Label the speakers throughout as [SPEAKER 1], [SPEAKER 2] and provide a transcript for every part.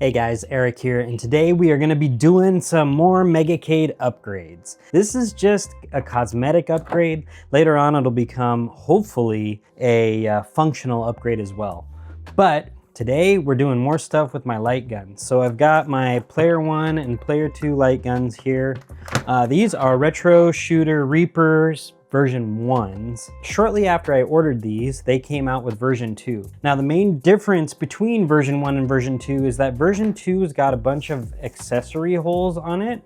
[SPEAKER 1] Hey guys, Eric here, and today we are going to be doing some more Retro-Cade upgrades. This is just a cosmetic upgrade. Later on it'll become, hopefully, a functional upgrade as well. But today we're doing more stuff with my light guns. So I've got my Player 1 and Player 2 light guns here. These are Retro Shooter Reapers version 1s. Shortly after I ordered these, they came out with version 2. Now the main difference between version 1 and version 2 is that version 2's got a bunch of accessory holes on it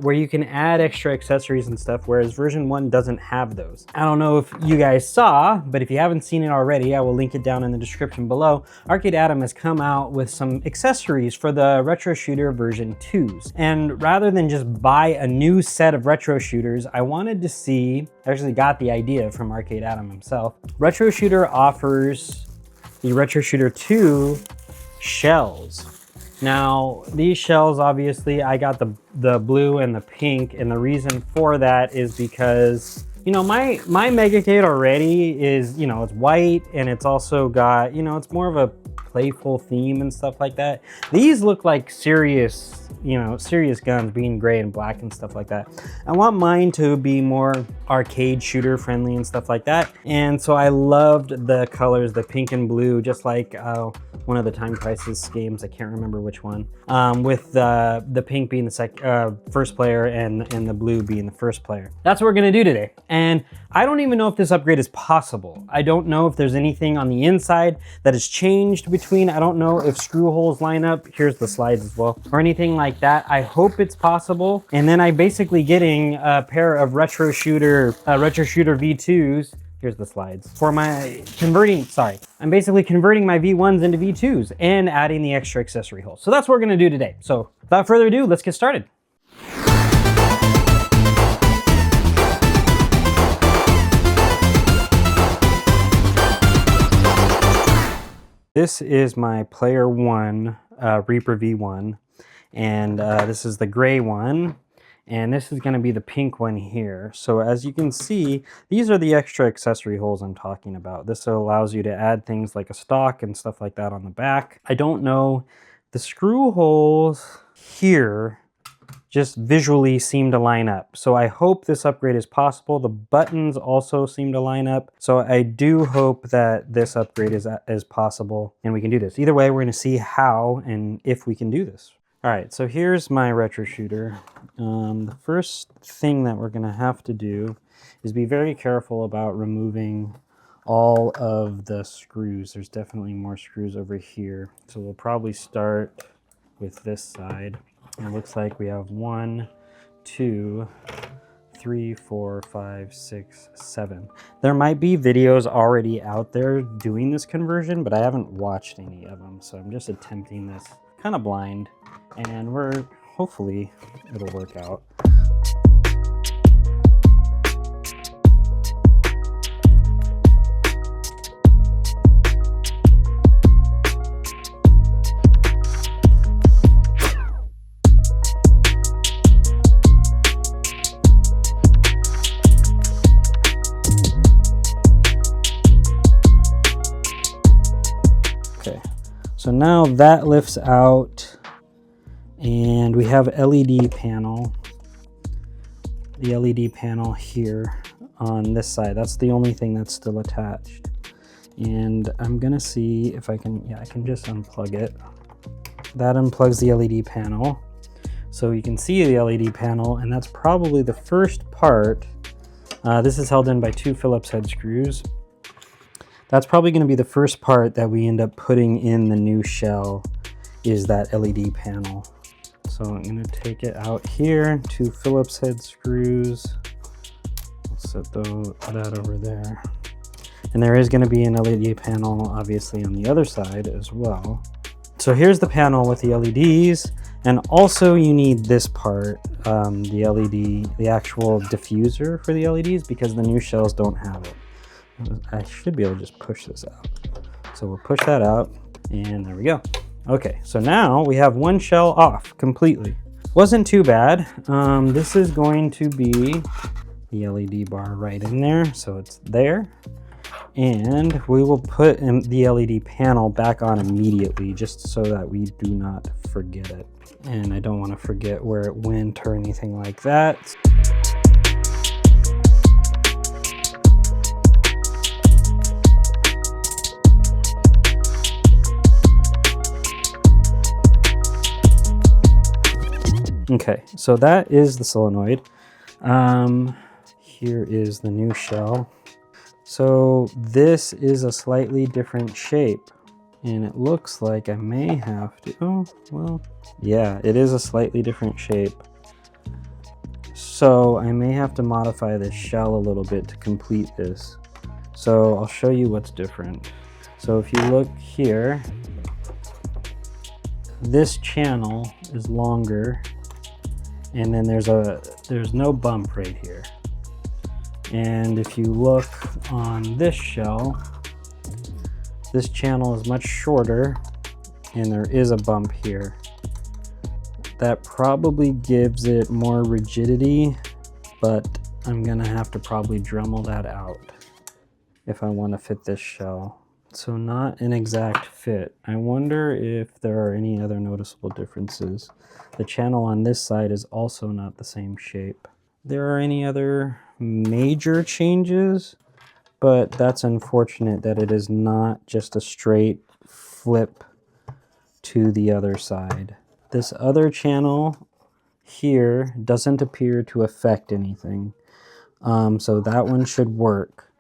[SPEAKER 1] where you can add extra accessories and stuff, whereas version 1 doesn't have those. I don't know if you guys saw, but if you haven't seen it already, I will link it down in the description below. Arcade Adam has come out with some accessories for the Retro Shooter version 2s. And rather than just buy a new set of Retro Shooters, I wanted to see, actually got the idea from Arcade Adam himself. Retro Shooter offers the Retro Shooter 2 shells. Now these shells, obviously I got the blue and the pink, and the reason for that is because, you know, my Retro-Cade already is, you know, it's white, and it's also got, you know, it's more of a playful theme and stuff like that. These look like serious, you know, serious guns, being gray and black and stuff like that. I want mine to be more arcade shooter friendly and stuff like that. And so I loved the colors, the pink and blue, just like one of the Time Crisis games, I can't remember which one, with the pink being the first player and the blue being the first player. That's what we're gonna do today. And I don't even know if this upgrade is possible. I don't know if there's anything on the inside that has changed between, I don't know if screw holes line up, here's the slides as well, or anything like that. I hope it's possible. And then I'm basically getting a pair of Retro Shooter V2s. Here's the slides for my I'm basically converting my V1s into V2s and adding the extra accessory holes. So that's what we're gonna do today. So without further ado, let's get started. This is my Player 1 Reaper V1, and this is the gray one, and this is going to be the pink one here. So as you can see, these are the extra accessory holes I'm talking about. This allows you to add things like a stock and stuff like that on the back. I don't know, the screw holes here just visually seem to line up. So I hope this upgrade is possible. The buttons also seem to line up. So I do hope that this upgrade is possible and we can do this. Either way, we're gonna see how and if we can do this. All right, so here's my Retro Shooter. The first thing that we're gonna have to do is be very careful about removing all of the screws. There's definitely more screws over here. So we'll probably start with this side. It looks like we have 1, 2, 3, 4, 5, 6, 7. There might be videos already out there doing this conversion, but I haven't watched any of them. So I'm just attempting this kind of blind, and hopefully it'll work out. So now that lifts out, and we have LED panel. The LED panel here on this side. That's the only thing that's still attached. And I'm gonna see if I can, I can just unplug it. That unplugs the LED panel. So you can see the LED panel, and that's probably the first part. This is held in by 2 Phillips head screws. That's probably going to be the first part that we end up putting in the new shell, is that LED panel. So I'm going to take it out here, 2 Phillips head screws. I'll set that over there. And there is going to be an LED panel obviously on the other side as well. So here's the panel with the LEDs, and also you need this part, the LED, the actual diffuser for the LEDs, because the new shells don't have it. I should be able to just push this out. So we'll push that out, and there we go. Okay, so now we have one shell off completely. Wasn't too bad. This is going to be the LED bar right in there, so it's there. And we will put the LED panel back on immediately, just so that we do not forget it. And I don't want to forget where it went or anything like that. Okay, so that is the solenoid. Here is the new shell. So this is a slightly different shape, and it looks like I may have to, oh, well, yeah, it is a slightly different shape. So I may have to modify this shell a little bit to complete this. So I'll show you what's different. So if you look here, this channel is longer, and then there's no bump right here. And if you look on this shell, this channel is much shorter and there is a bump here. That probably gives it more rigidity, but I'm gonna have to probably Dremel that out if I want to fit this shell. So not an exact fit. I wonder if there are any other noticeable differences. The channel on this side is also not the same shape. There are any other major changes, but that's unfortunate that it is not just a straight flip to the other side. This other channel here doesn't appear to affect anything, so that one should work.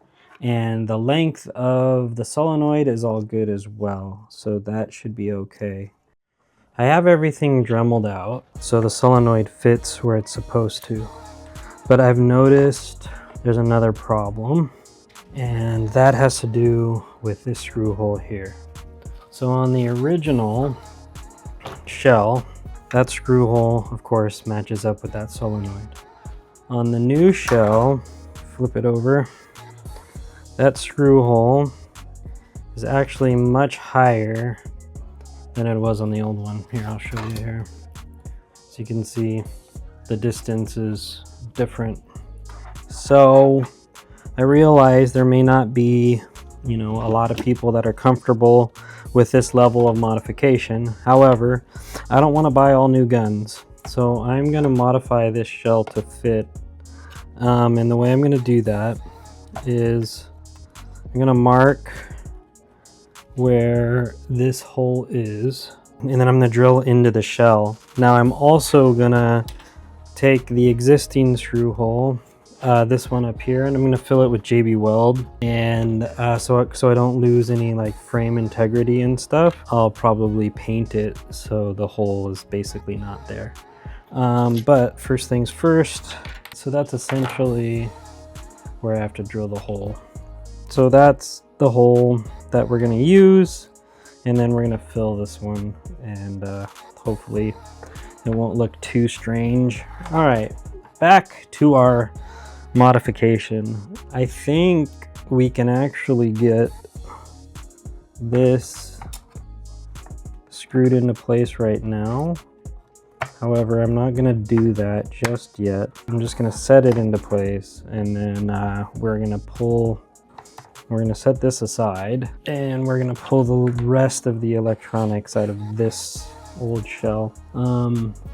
[SPEAKER 1] And the length of the solenoid is all good as well, so that should be okay. I have everything Dremeled out, so the solenoid fits where it's supposed to. But I've noticed there's another problem, and that has to do with this screw hole here. So on the original shell, that screw hole, of course, matches up with that solenoid. On the new shell, flip it over, that screw hole is actually much higher than it was on the old one. Here, I'll show you here. So you can see the distance is different. So I realize there may not be, a lot of people that are comfortable with this level of modification. However, I don't want to buy all new guns. So I'm going to modify this shell to fit. And the way I'm going to do that is I'm going to mark where this hole is, and then I'm going to drill into the shell. Now I'm also going to take the existing screw hole, this one up here, and I'm going to fill it with JB Weld, and so I don't lose any like frame integrity and stuff. I'll probably paint it so the hole is basically not there. But first things first, so that's essentially where I have to drill the hole. So that's the hole that we're going to use, and then we're going to fill this one, and hopefully it won't look too strange. All right, back to our modification. I think we can actually get this screwed into place right now. However, I'm not going to do that just yet. I'm just going to set it into place, and then we're going to set this aside, and we're going to pull the rest of the electronics out of this old shell.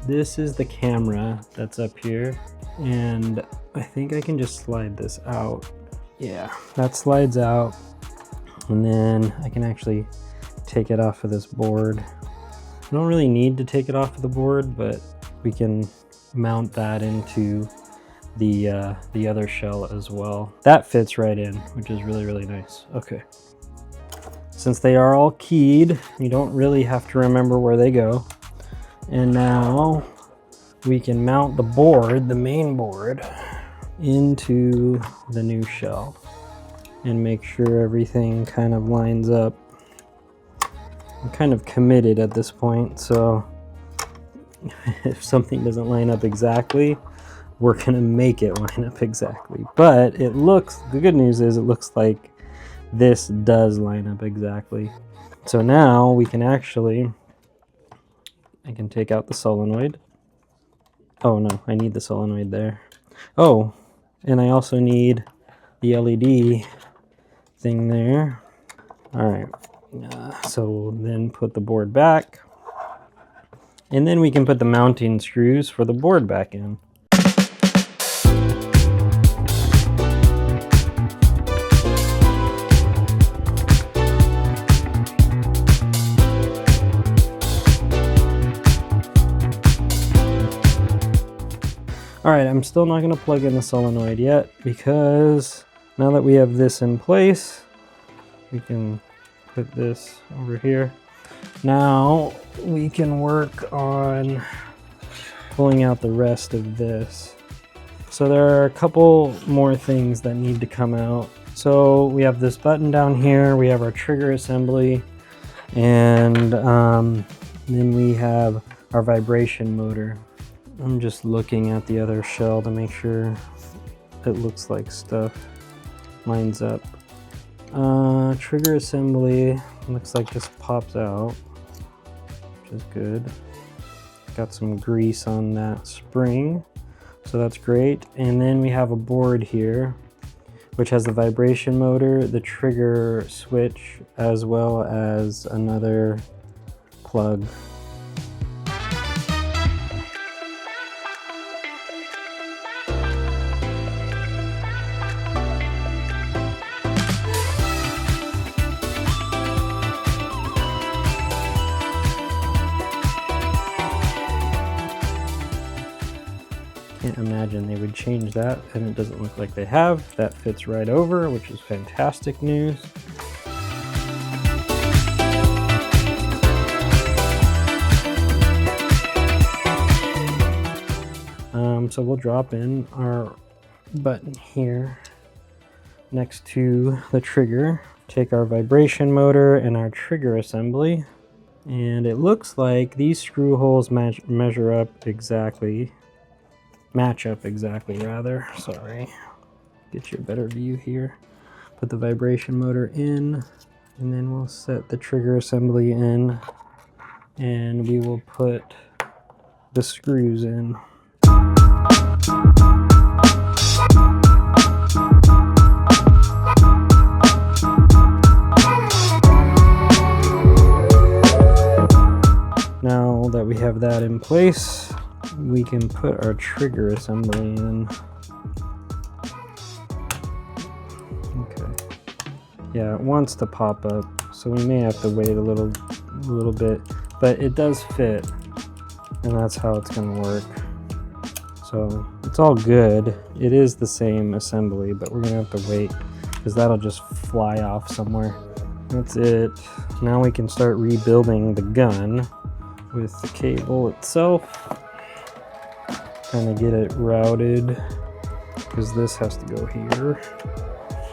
[SPEAKER 1] This is the camera that's up here, and I think I can just slide this out. Yeah, that slides out, and then I can actually take it off of this board. I don't really need to take it off of the board, but we can mount that into the other shell as well. That fits right in, which is really, really nice. Okay. Since they are all keyed, you don't really have to remember where they go. And now we can mount the board, the main board, into the new shell and make sure everything kind of lines up. I'm kind of committed at this point, so if something doesn't line up exactly, we're gonna make it line up exactly. But it looks, the good news is it looks like this does line up exactly. So now we can actually, I can take out the solenoid. Oh no, I need the solenoid there. Oh, and I also need the LED thing there. All right, so we'll then put the board back, and then we can put the mounting screws for the board back in. All right, I'm still not going to plug in the solenoid yet, because now that we have this in place, we can put this over here. Now we can work on pulling out the rest of this. So there are a couple more things that need to come out. So we have this button down here, we have our trigger assembly, and then we have our vibration motor. I'm just looking at the other shell to make sure it looks like stuff lines up. Trigger assembly looks like just pops out, which is good. Got some grease on that spring, so that's great. And then we have a board here, which has the vibration motor, the trigger switch, as well as another plug. Can't imagine they would change that, and it doesn't look like they have. That fits right over, which is fantastic news. So we'll drop in our button here next to the trigger, take our vibration motor and our trigger assembly, and it looks like these screw holes match up exactly, sorry. Get you a better view here. Put the vibration motor in, and then we'll set the trigger assembly in, and we will put the screws in. Now that we have that in place, we can put our trigger assembly in. Okay. Yeah, it wants to pop up, so we may have to wait a little bit, but it does fit, and that's how it's gonna work. So it's all good. It is the same assembly, but we're gonna have to wait because that'll just fly off somewhere. That's it. Now we can start rebuilding the gun with the cable itself. Kind of get it routed, because this has to go here,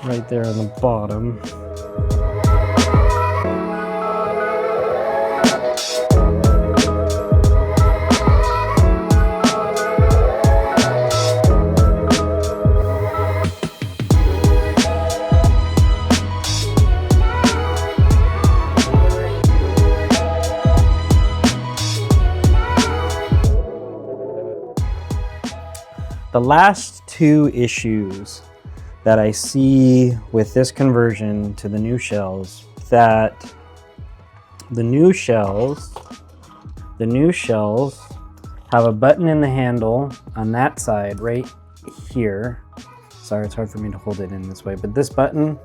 [SPEAKER 1] right there on the bottom. The last two issues that I see with this conversion to the new shells, that the new shells have a button in the handle on that side right here. Sorry, it's hard for me to hold it in this way, but this button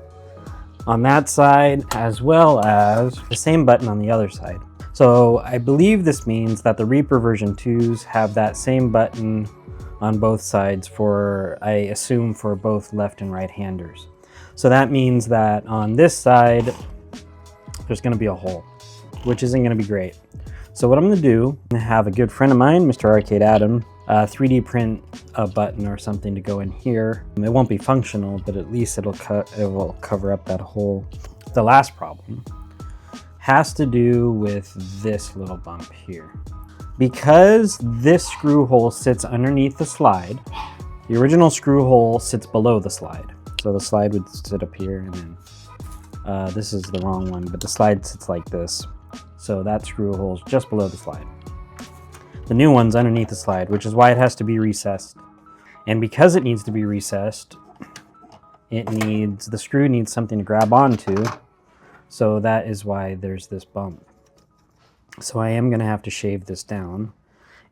[SPEAKER 1] on that side, as well as the same button on the other side. So I believe this means that the Reaper version 2s have that same button on both sides for, I assume, for both left and right handers. So that means that on this side, there's gonna be a hole, which isn't gonna be great. So what I'm gonna do, I have a good friend of mine, Mr. Arcade Adam, 3D print a button or something to go in here. It won't be functional, but at least it will cover up that hole. The last problem has to do with this little bump here. Because this screw hole sits underneath the slide, the original screw hole sits below the slide. So the slide would sit up here, and then this is the wrong one, but the slide sits like this. So that screw hole is just below the slide. The new one's underneath the slide, which is why it has to be recessed. And because it needs to be recessed, the screw needs something to grab onto. So that is why there's this bump. So I am gonna have to shave this down.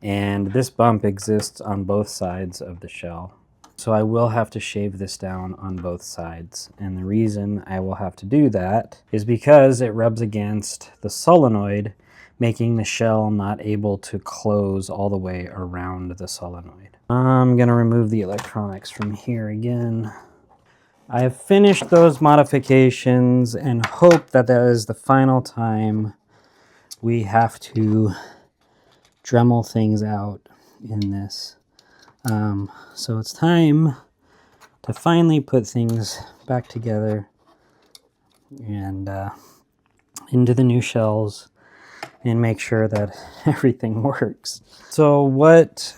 [SPEAKER 1] And this bump exists on both sides of the shell. So I will have to shave this down on both sides. And the reason I will have to do that is because it rubs against the solenoid, making the shell not able to close all the way around the solenoid. I'm gonna remove the electronics from here again. I have finished those modifications and hope that that is the final time we have to Dremel things out in this. So it's time to finally put things back together and into the new shells and make sure that everything works. So what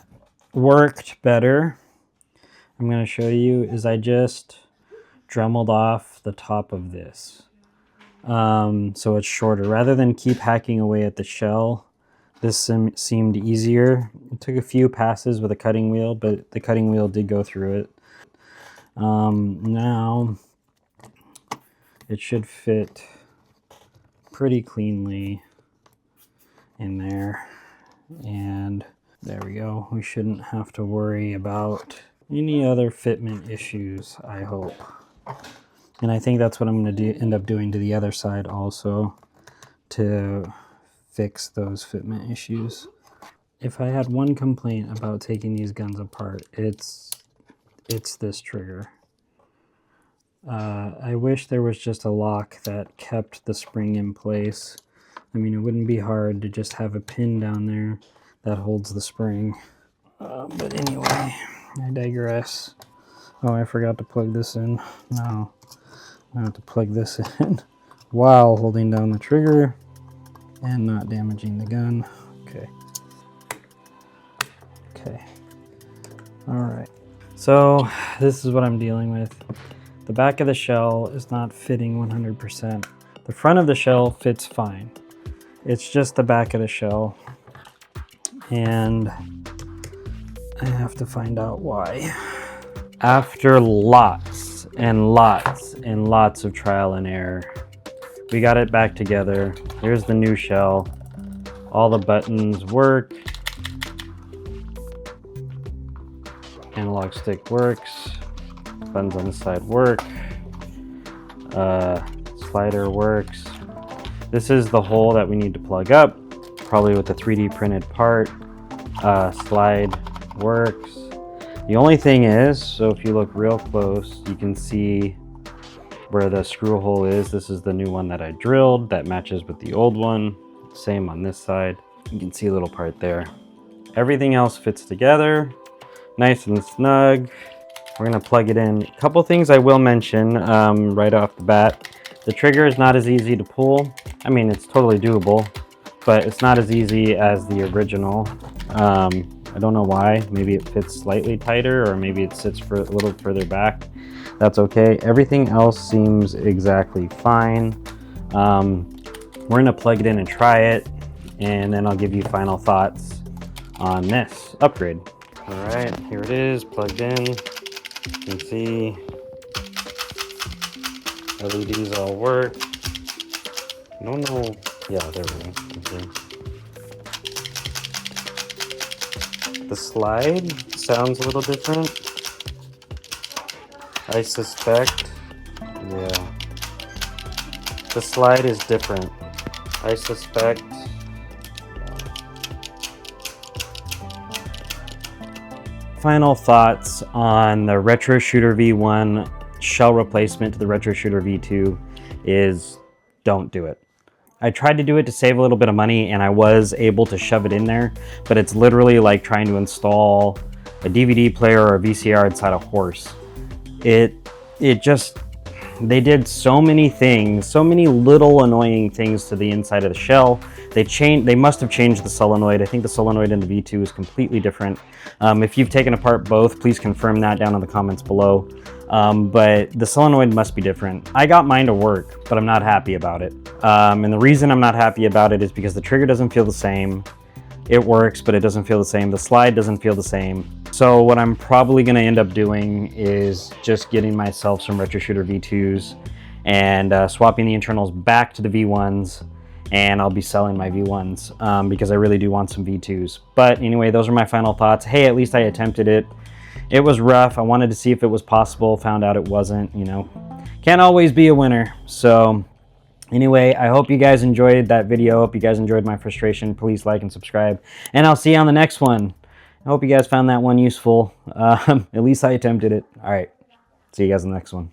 [SPEAKER 1] worked better, I'm going to show you, is I just Dremeled off the top of this. So it's shorter. Rather than keep hacking away at the shell, this seemed easier. It took a few passes with a cutting wheel, but the cutting wheel did go through it. Now it should fit pretty cleanly in there. And there we go. We shouldn't have to worry about any other fitment issues, I hope. And I think that's what I'm going to end up doing to the other side also, to fix those fitment issues. If I had one complaint about taking these guns apart, it's this trigger. I wish there was just a lock that kept the spring in place. I mean, it wouldn't be hard to just have a pin down there that holds the spring. But anyway, I digress. Oh, I forgot to plug this in. No, I have to plug this in while holding down the trigger and not damaging the gun. Okay. Okay. All right. So this is what I'm dealing with. The back of the shell is not fitting 100%. The front of the shell fits fine. It's just the back of the shell. And I have to find out why. After lots and lots and lots of trial and error, we got it back together. Here's the new shell. All the buttons work. Analog stick works. Buttons on the side work. Slider works. This is the hole that we need to plug up, probably with a 3D printed part. Slide works. The only thing is, so if you look real close, you can see where the screw hole is. This is the new one that I drilled that matches with the old one. Same on this side. You can see a little part there. Everything else fits together, nice and snug. We're gonna plug it in. A couple things I will mention right off the bat. The trigger is not as easy to pull. I mean, it's totally doable, but it's not as easy as the original. I don't know why. Maybe it fits slightly tighter, or maybe it sits for a little further back. That's okay. Everything else seems exactly fine. We're gonna plug it in and try it, and then I'll give you final thoughts on this upgrade. All right, here it is, plugged in. You can see LEDs all work. I don't know. Yeah, there we go. Okay. The slide sounds a little different. I suspect, yeah, the slide is different. I suspect final thoughts on the Retro Shooter V1 shell replacement to the Retro Shooter V2 is don't do it. I tried to do it to save a little bit of money, and I was able to shove it in there, but it's literally like trying to install a DVD player or a VCR inside a horse. They did so many things, so many little annoying things to the inside of the shell. They must have changed the solenoid. I think the solenoid in the V2 is completely different. If you've taken apart both, please confirm that down in the comments below. But the solenoid must be different. I got mine to work, but I'm not happy about it. And the reason I'm not happy about it is because the trigger doesn't feel the same. It works, but it doesn't feel the same. The slide doesn't feel the same. So what I'm probably going to end up doing is just getting myself some Retro Shooter V2s and swapping the internals back to the V1s, and I'll be selling my V1s because I really do want some V2s. But anyway, those are my final thoughts. Hey, at least I attempted it. It was rough. I wanted to see if it was possible, found out it wasn't, you know. Can't always be a winner. So anyway, I hope you guys enjoyed that video. Hope you guys enjoyed my frustration. Please like and subscribe, and I'll see you on the next one. I hope you guys found that one useful. At least I attempted it. All right. See you guys in the next one.